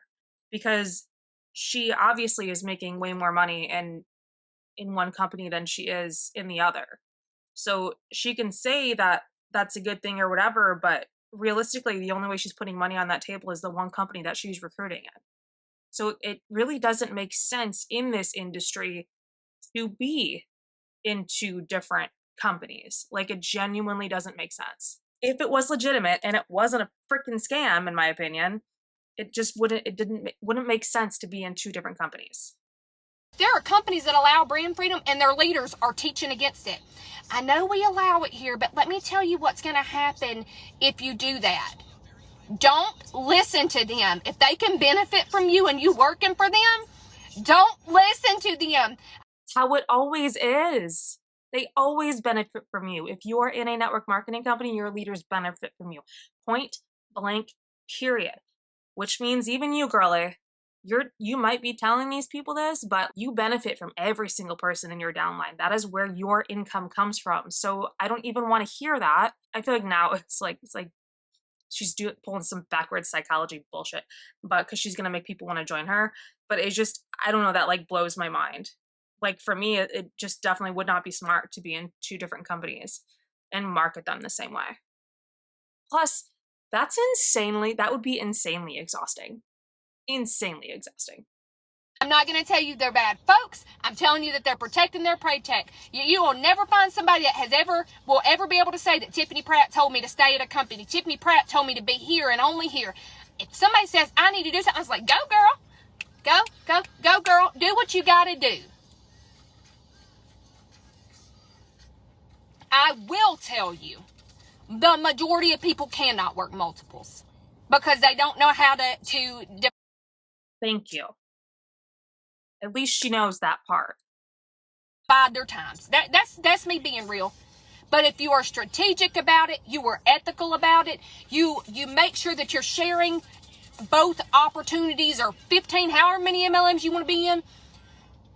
because she obviously is making way more money in one company than she is in the other. So she can say that that's a good thing or whatever, but realistically, the only way she's putting money on that table is the one company that she's recruiting in. So it really doesn't make sense in this industry to be in two different companies. Like, it genuinely doesn't make sense. If it was legitimate and it wasn't a freaking scam, in my opinion, it just wouldn't make sense to be in two different companies. There are companies that allow brand freedom, and their leaders are teaching against it. I know we allow it here, but let me tell you what's going to happen if you do that. Don't listen to them. If they can benefit from you and you working for them, don't listen to them. It's how it always is. They always benefit from you. If you are in a network marketing company, your leaders benefit from you. Point blank, period. Which means even you, girlie, you might be telling these people this, but you benefit from every single person in your downline. That is where your income comes from. So I don't even want to hear that. I feel like now it's like she's pulling some backwards psychology bullshit, but because she's gonna make people want to join her. But it just, I don't know, that like blows my mind. Like for me, it just definitely would not be smart to be in two different companies and market them the same way. Plus, that would be insanely exhausting. Insanely exhausting. I'm not going to tell you they're bad folks. I'm telling you that they're protecting their paycheck. You will never find somebody that will ever be able to say that Tiffany Pratt told me to stay at a company. Tiffany Pratt told me to be here and only here. If somebody says I need to do something, I was like, go girl. Go girl. Do what you got to do. I will tell you, the majority of people cannot work multiples because they don't know how to Thank you. At least she knows that part. Divide their times. That's me being real. But if you are strategic about it, you are ethical about it, you make sure that you're sharing both opportunities or 15, however many MLMs you want to be in,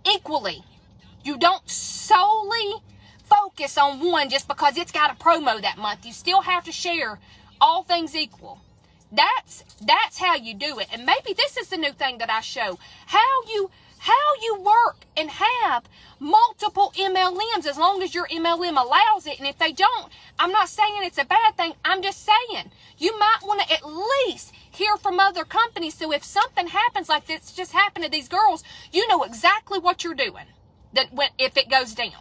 equally. You don't solely focus on one just because it's got a promo that month. You still have to share all things equal. That's how you do it. And maybe this is the new thing that I show. How you work and have multiple MLMs as long as your MLM allows it. And if they don't, I'm not saying it's a bad thing. I'm just saying you might want to at least hear from other companies. So if something happens like this just happened to these girls, you know exactly what you're doing if it goes down.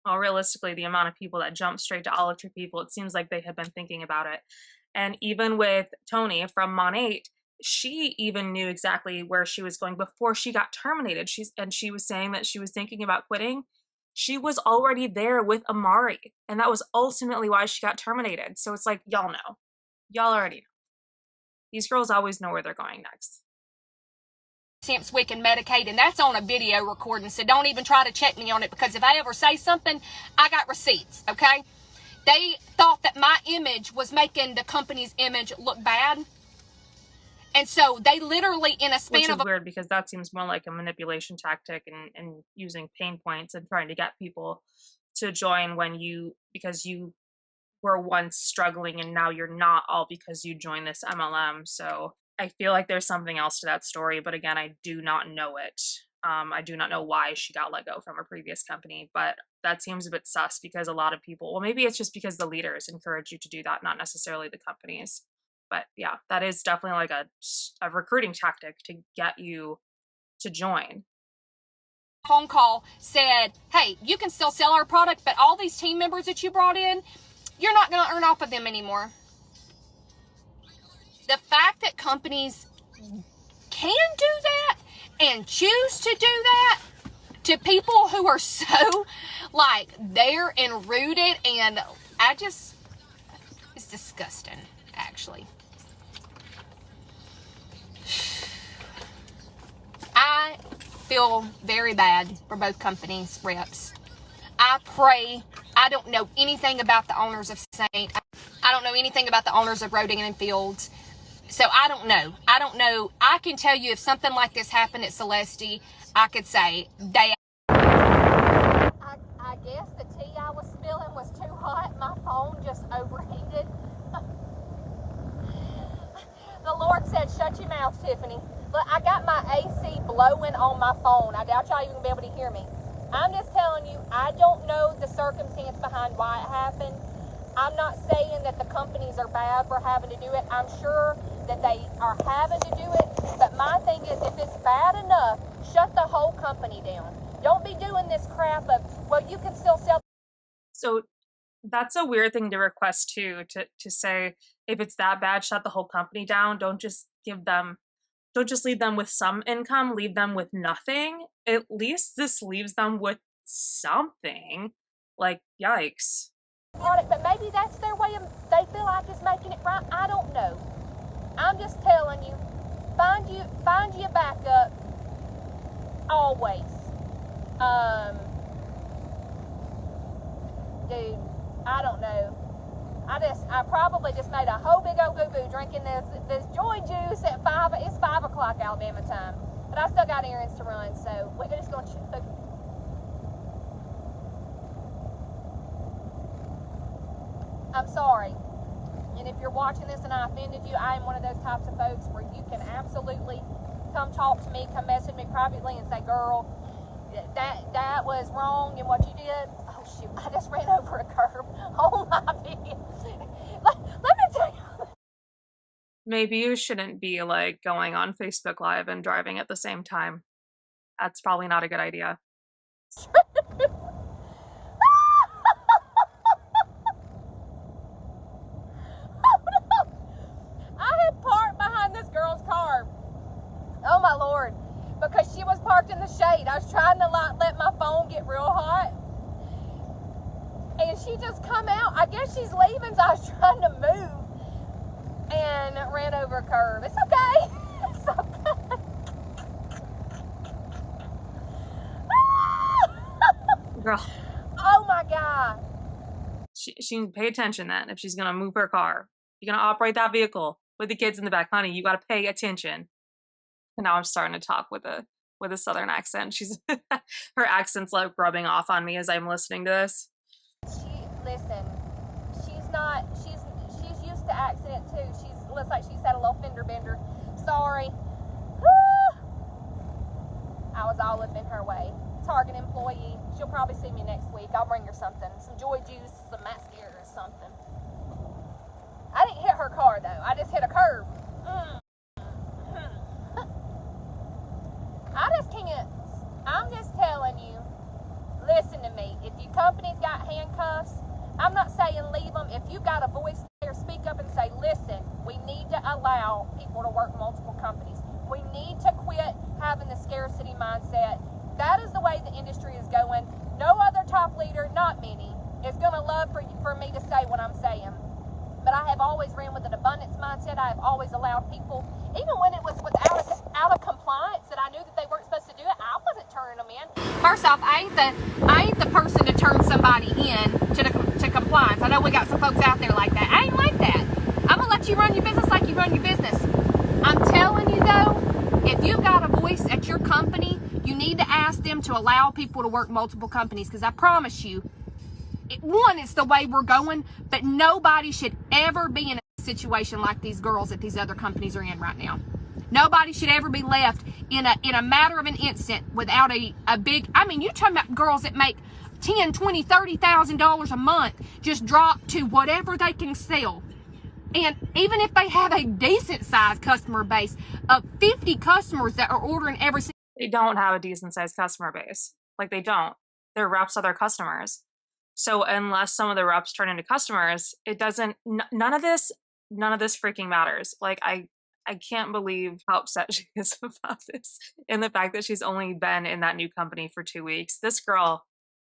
Well, realistically, the amount of people that jump straight to all people, it seems like they have been thinking about it. And even with Tony from Mon8, she even knew exactly where she was going before she got terminated. She was saying that she was thinking about quitting. She was already there with Amari, and that was ultimately why she got terminated. So it's like, y'all know. Y'all already know. These girls always know where they're going next. Wick and Medicaid, and that's on a video recording, so don't even try to check me on it, because if I ever say something, I got receipts, okay? They thought that my image was making the company's image look bad, and so they literally, in a span of... Which is weird, because that seems more like a manipulation tactic and using pain points and trying to get people to join because you were once struggling and now you're not, all because you joined this MLM. So I feel like there's something else to that story, but again, I do not know it. I do not know why she got let go from her previous company, but that seems a bit sus, because a lot of people, well, maybe it's just because the leaders encourage you to do that, not necessarily the companies. But yeah, that is definitely like a recruiting tactic to get you to join. Phone call said, hey, you can still sell our product, but all these team members that you brought in, you're not going to earn off of them anymore. The fact that companies can do that and choose to do that to people who are so like there and rooted, and it's disgusting, actually. I feel very bad for both companies' reps. I pray. I don't know anything about the owners of Saint. I don't know anything about the owners of Roding and Fields. So I don't know. I can tell you if something like this happened at Scarcity, I could say they. I guess the tea I was spilling was too hot. My phone just overheated. The Lord said, shut your mouth, Tiffany. Look, I got my AC blowing on my phone. I doubt y'all even gonna be able to hear me. I'm just telling you, I don't know the circumstance behind why it happened. I'm not saying that the companies are bad for having to do it. I'm sure that they are having to do it. But my thing is, if it's bad enough, shut the whole company down. Don't be doing this crap of, well, you can still sell. So that's a weird thing to request too, to say, if it's that bad, shut the whole company down. Don't just leave them with some income, leave them with nothing. At least this leaves them with something. Like, yikes. But maybe that's their way of, they feel like it's making it right. I don't know. I'm just telling you, find you a backup always. Dude, I don't know. I probably just made a whole big old boo-boo drinking this joy juice at 5. It's 5 o'clock Alabama time, but I still got errands to run, so we're just gonna. I'm sorry, and if you're watching this and I offended you, I am one of those types of folks where you can absolutely come talk to me, come message me privately, and say, "Girl, that was wrong in what you did." Oh shoot, I just ran over a curb. Oh my video. Let me tell you. Maybe you shouldn't be like going on Facebook Live and driving at the same time. That's probably not a good idea. I had parked behind this girl's car. Oh my Lord. Because she was parked in the shade. I was trying to let my phone get real hot. And she just come out. I guess she's leaving, so I was trying to move and ran over a curb. It's okay. It's okay. Girl. Oh my God. She can pay attention then if she's gonna move her car. You're gonna operate that vehicle with the kids in the back, honey. You gotta pay attention. And now I'm starting to talk with a southern accent. Her accent's like rubbing off on me as I'm listening to this. She's used to accent too. Looks like she's had a little fender bender. Sorry. I was all up in her way. Target employee. She'll probably see me next week. I'll bring her something. Some joy juice, some mascara or something. I didn't hit her car though. I just hit a curb. I just can't. I'm just telling you, listen to me. If your company's got handcuffs, I'm not saying leave them. If you've got a voice there, speak up and say, listen, we need to allow people to work multiple companies. We need to quit having the scarcity mindset. That is the way the industry is going. No other top leader, not many, is going to love for me to say what I'm saying. But I have always ran with an abundance mindset. I have always allowed people, even when it was out of compliance that I knew that they weren't supposed to do it, I wasn't turning them in. First off, I ain't the person to turn somebody in to compliance. I know we got some folks out there like that. I ain't like that. I'm gonna let you run your business like you run your business. I'm telling you though, if you've got a voice at your company, you need to ask them to allow people to work multiple companies, because I promise you, one, it's the way we're going, but nobody should ever be in a situation like these girls that these other companies are in right now. Nobody should ever be left in a matter of an instant without a big, I mean, you're talking about girls that make $10, $20, $30,000 a month just drop to whatever they can sell. And even if they have a decent sized customer base of 50 customers that are ordering every single, they don't have a decent sized customer base. Like, they don't. Their reps are their customers. So unless some of the reps turn into customers, it doesn't, none of this freaking matters. Like, I can't believe how upset she is about this, and the fact that she's only been in that new company for 2 weeks. This girl,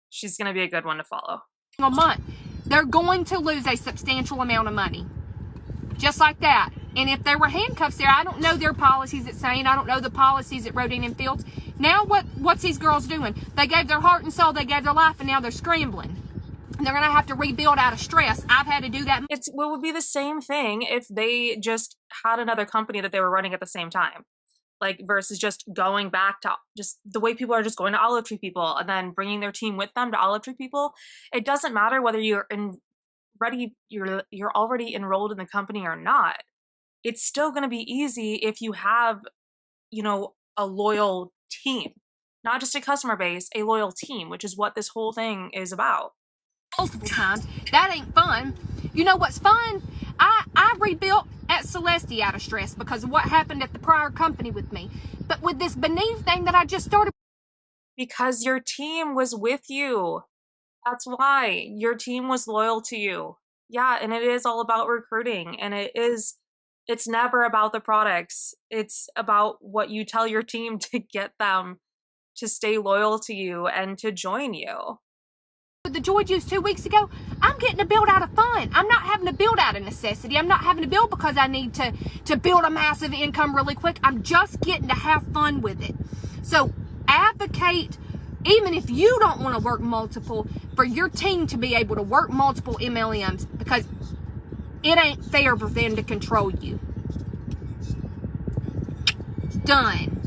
she's going to be a good one to follow. month, they're going to lose a substantial amount of money. Just like that. And if there were handcuffs there, I don't know their policies at St. I don't know the policies at Rodin and Fields. Now what's these girls doing? They gave their heart and soul, they gave their life, and now they're scrambling. They're going to have to rebuild out of stress. I've had to do that. It would be the same thing if they just had another company that they were running at the same time. Like, versus just going back to just the way people are just going to Olive Tree people and then bringing their team with them to Olive Tree people. It doesn't matter whether you're already enrolled in the company or not. It's still going to be easy if you have, a loyal team, not just a customer base, a loyal team, which is what this whole thing is about. Multiple times. That ain't fun. You know what's fun? I rebuilt at Scarcity out of stress because of what happened at the prior company with me. But with this Beneath thing that I just started. Because your team was with you. That's why. Your team was loyal to you. Yeah, and it is all about recruiting, and it's never about the products. It's about what you tell your team to get them to stay loyal to you and to join you. With the Joy Juice 2 weeks ago, I'm getting to build out of fun. I'm not having to build out of necessity. I'm not having to build because I need to build a massive income really quick. I'm just getting to have fun with it. So advocate, even if you don't want to work multiple, for your team to be able to work multiple MLMs, because it ain't fair for them to control you. Done.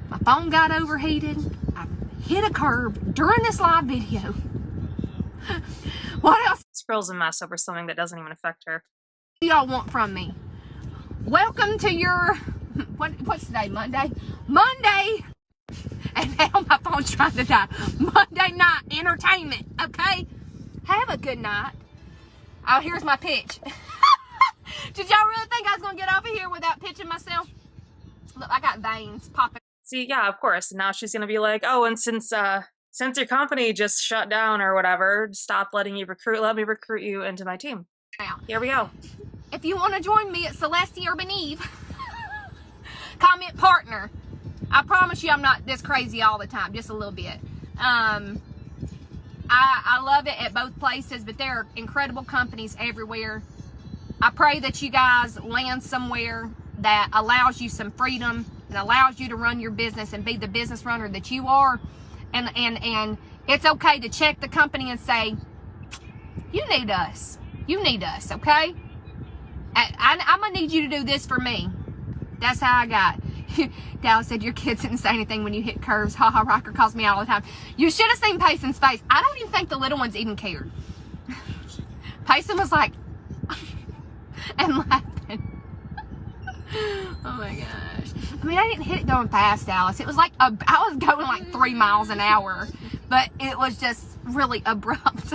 My phone got overheated. I hit a curb during this live video. What else? This girl's a mess over something that doesn't even affect her. What do y'all want from me? Welcome to your, what's today, Monday? Monday! And now my phone's trying to die. Monday night entertainment, okay? Have a good night. Oh, here's my pitch. Did y'all really think I was going to get over here without pitching myself? Look, I got veins popping. See, yeah, of course. Now she's going to be like, oh, and since your company just shut down or whatever, stop letting you recruit, let me recruit you into my team. Now, here we go. If you want to join me at Scarcity or Beneath, comment partner. I promise you I'm not this crazy all the time, just a little bit. I love it at both places, but there are incredible companies everywhere. I pray that you guys land somewhere that allows you some freedom and allows you to run your business and be the business runner that you are. And it's okay to check the company and say, you need us. You need us, okay? I'm going to need you to do this for me. That's how I got. Dallas said, your kids didn't say anything when you hit curves. Ha ha, Rocker calls me all the time. You should have seen Payson's face. I don't even think the little ones even cared. Payson was like, and laughing. Oh my gosh. I mean, I didn't hit it going fast, Dallas. It was like, I was going like 3 miles an hour, but it was just really abrupt.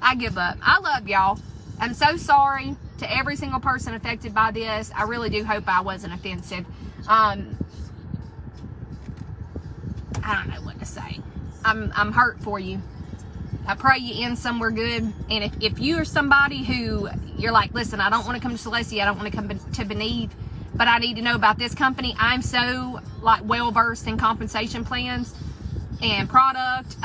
I give up. I love y'all. I'm so sorry to every single person affected by this. I really do hope I wasn't offensive. I don't know what to say. I'm hurt for you. I pray you end somewhere good. And if you are somebody who you're like, listen, I don't want to come to Scarcity, I don't want to come to Beneath, but I need to know about this company. I'm so well versed in compensation plans and product.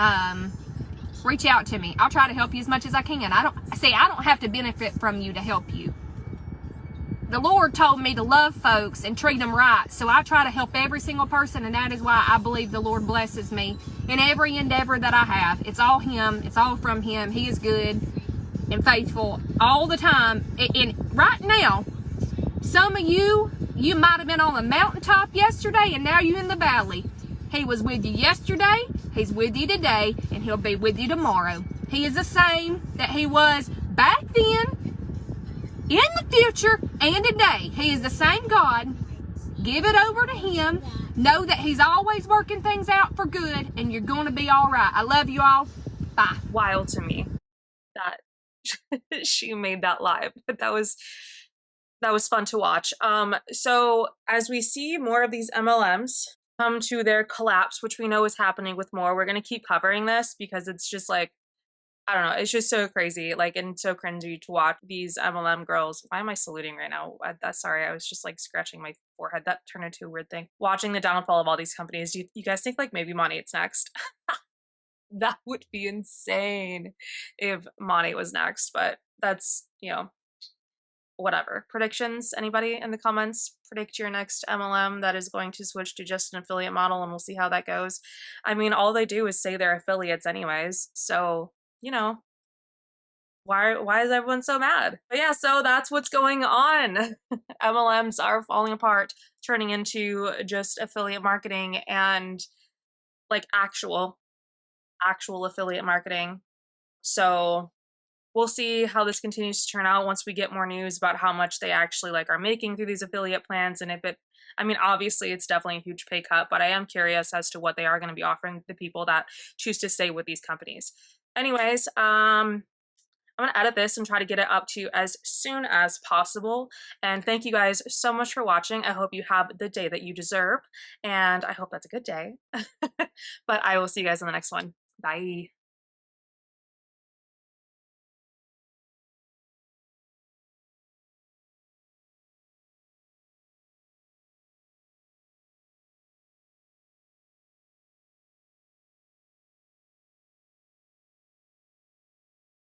Reach out to me. I'll try to help you as much as I can. I don't have to benefit from you to help you. The Lord told me to love folks and treat them right. So I try to help every single person, and that is why I believe the Lord blesses me in every endeavor that I have. It's all Him. It's all from Him. He is good and faithful all the time. And right now, some of you might have been on the mountaintop yesterday, and now you're in the valley. He was with you yesterday, He's with you today, and He'll be with you tomorrow. He is the same that He was back then, in the future, and today. He is the same God. Give it over to him. Know that he's always working things out for good, and you're going to be all right. I love you all. Bye. Wild to me that she made that live. That was fun to watch. So as we see more of these MLMs come to their collapse, which we know is happening with more, we're going to keep covering this because it's just like, I don't know, it's just so crazy, like, and so cringy to watch these MLM girls. Why am I saluting right now? Sorry, I was just like scratching my forehead. That turned into a weird thing. Watching the downfall of all these companies. Do you guys think like maybe Monnate's next? That would be insane if Monate was next, but that's, you know, whatever. Predictions? Anybody in the comments predict your next MLM that is going to switch to just an affiliate model, and we'll see how that goes. I mean, all they do is say they're affiliates anyways, so, you know, why is everyone so mad? But yeah, so that's what's going on. MLMs are falling apart, turning into just affiliate marketing and like actual affiliate marketing. So we'll see how this continues to turn out once we get more news about how much they actually like are making through these affiliate plans. And if it, I mean, obviously it's definitely a huge pay cut, but I am curious as to what they are going to be offering the people that choose to stay with these companies. Anyways, I'm going to edit this and try to get it up to you as soon as possible. And thank you guys so much for watching. I hope you have the day that you deserve, and I hope that's a good day. But I will see you guys in the next one. Bye.